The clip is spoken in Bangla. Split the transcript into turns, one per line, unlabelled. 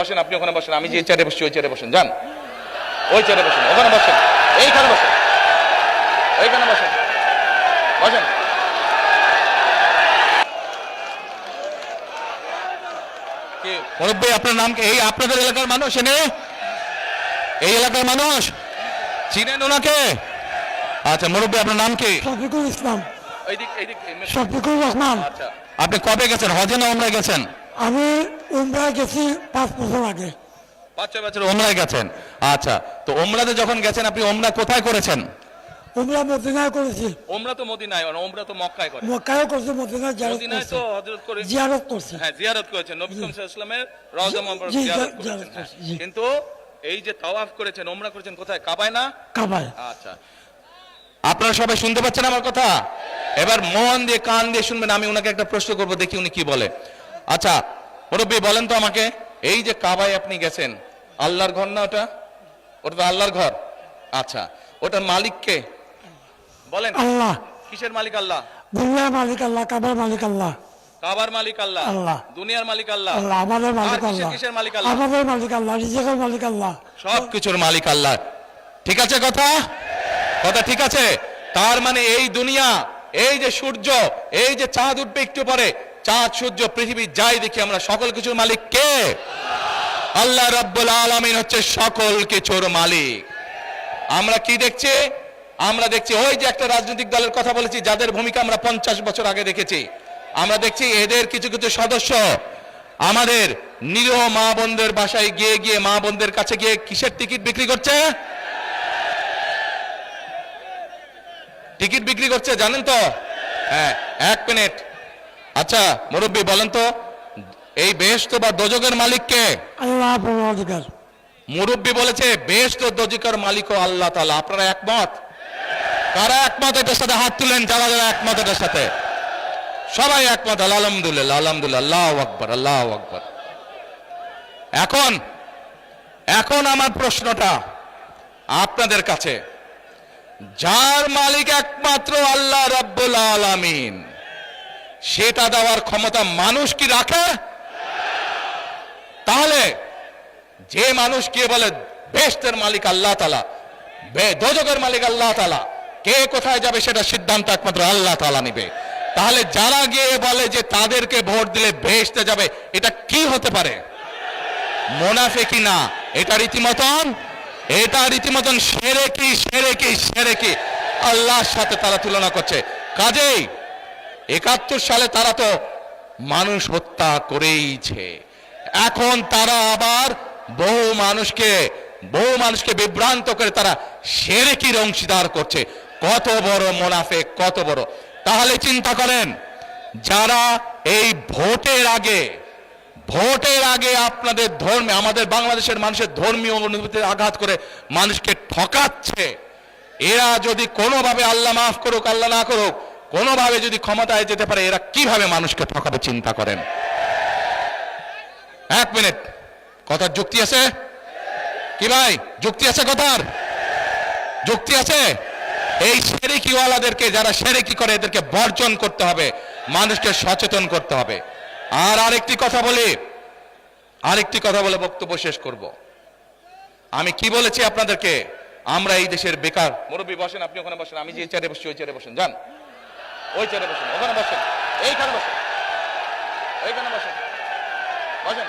বসেন, আপনি ওখানে বসেন, আমি যে চেয়ারে বসছি ওই চেয়ারে বসেন, যান ওই চেয়ারে বসেন, ওখানে বসেন, এইখানে বসেন, এইখানে বসেন, বসেন। মুরব্বী আপনার নাম কি? এই আপনাদের এলাকার মানুষ, এনে এই এলাকার মানুষ চিনেন ওনাকে? আচ্ছা মুরব্বী আপনার নাম কি?
শফিকুল ইসলাম।
শফিকুর রহমান। আচ্ছা আপনি কবে গেছেন, হজে না উমরায় গেছেন?
আমি উমরায় গেছি 5 বছর আগে।
5-6 বছর উমরায় গেছেন। আচ্ছা তো উমরাতে যখন গেছেন আপনি উমরা কোথায় করেছেন?
উমরা মদিনায় করেছি।
উমরা তো মদিনায়, উমরা তো মক্কায় করে।
মক্কায় করছি, মদিনায়
মদিনায় তো হযরত করে
জিয়ারত করছি।
হ্যাঁ জিয়ারত করেছেন, নবী সাল্লাল্লাহু আলাইহি ওয়াসাল্লামের রওজা মুবারক জিয়ারত করেছেন। কিন্তু এই যে তাওয়াফ করেছেন, উমরা করেছেন কোথায়? কাবায় না?
কাবায়।
আচ্ছা আপনারা সবাই শুনতে পাচ্ছেন আমার কথা? এবার মন দিয়ে কান দিয়ে শুনবেন। আমি ওনাকে একটা প্রশ্ন করব, দেখি উনি কি বলে। আচ্ছা মুরব্বী বলেন তো আমাকে, এই যে কাবায় আপনি গেছেন, আল্লাহর ঘর না ওটা? ওটা তো আল্লাহর ঘর। আচ্ছা ওটার মালিক কে বলেন?
আল্লাহ।
কিসের মালিক? আল্লাহ।
দুনিয়ার মালিক আল্লাহ, কাবার মালিক আল্লাহ।
কাবার মালিক আল্লাহ,
আল্লাহ।
দুনিয়ার মালিক আল্লাহ,
আল্লাহ। আমাদের মালিক
আর
আল্লাহ।
কিসের মালিক? আল্লাহ।
আমাদের মালিক আল্লাহ, রিজিকের মালিক আল্লাহ,
সব কিছুর মালিক আল্লাহ। ঠিক আছে কথা? কথা ঠিক আছে? তার মানে এই দুনিয়া, এই যে সূর্য, এই যে চাঁদ উঠবে একটু পরে, চাঁদ সূর্য পৃথিবী যাই দেখি আমরা, সকল কিছুর মালিক কে? আল্লাহ রাব্বুল আলামিন হচ্ছে সকল কিছুর মালিক। আমরা কি দেখছি? আমরা দেখছি ওই যে একটা রাজনৈতিক দলের কথা বলেছি, যাদের ভূমিকা আমরা 50 বছর আগে দেখেছি। আমরা দেখছি এদের কিছু কিছু সদস্য আমাদের নিরীহ মা বোনদের বাসায় গিয়ে গিয়ে, মা বোনদের কাছে গিয়ে কিসের টিকিট বিক্রি করছে? টিকিট বিক্রি করছে, জানেন তো? হ্যাঁ 1 মিনিট। আচ্ছা মুরব্বী বলেন তো, এই বেহেশত বা দোজখের মালিক কে?
আল্লাহ পরওয়ারদিগার।
মুরব্বী বলেছে বেহেশত ও দোজখের মালিকও আল্লাহ তাআলা। আপনারা একমত? কারা একমত এটার সাথে হাত তুলেন, যারা যারা একমত এটার সাথে? সবাই একমত, আলহামদুলিল্লাহ, আলহামদুলিল্লাহ, আল্লাহু আকবার, আল্লাহু আকবার। এখন আমার প্রশ্নটা আপনাদের কাছে, যার মালিক একমাত্র আল্লাহ রাব্বুল আলামিন, সেটা দেওয়ার ক্ষমতা মানুষ কি রাখে? তাহলে যে মানুষ কে বলে বেহেশতের মালিক আল্লাহ তাআলা, দোজখের মালিক আল্লাহ তাআলা, কে কোথায় যাবে সেটা সিদ্ধান্ত একমাত্র আল্লাহ তাআলা নেবে। তাহলে যারা গিয়ে বলে যে তাদেরকে ভোট দিলে বেহেশতে যাবে, এটা কি হতে পারে? মুনাফিকি না, এটা রীতিমতন শিরকি, শিরকি, শিরকি। আল্লাহর সাথে তারা তুলনা করছে। কাজেই 71 সালে তারা তো মানুষ হত্যা করেইছে। এখন তারা আবার বহু মানুষকে বিভ্রান্ত করে তারা শিরকির অংশীদার করছে। কত বড় মুনাফিক, কত বড়! তাহলে চিন্তা করেন, যারা এই ভোটের আগে আপনাদের ধর্মে, আমাদের বাংলাদেশের মানুষের ধর্মীয় অনুভূতিতে আঘাত করে মানুষকে ঠকাচ্ছে, এরা যদি কোনোভাবে, আল্লাহ মাফ করুক আল্লাহ না করুক, কোনোভাবে যদি ক্ষমতায় যেতে পারে, এরা কিভাবে মানুষকে ঠকাবে চিন্তা করেন। 1 মিনিট, কথার যুক্তি আছে কি ভাই? যুক্তি আছে কথার? যুক্তি আছে? এই শিরকিওয়ালাদেরকে, যারা শিরকি করে, এদেরকে বর্জন করতে হবে, মানুষকে সচেতন করতে হবে। আর আরেকটি কথা বলে বক্তব্য শেষ করব। আমি কি বলেছি আপনাদেরকে? আমরা এই দেশের বেকার। মুরব্বী বসেন, আপনি ওখানে বসেন, আমি যে চেয়ারে বসছি ওই চেয়ারে বসেন, যান ওই চেয়ারে বসেন, ওখানে বসেন, এইখানে বসেন, এইখানে বসেন, বসেন।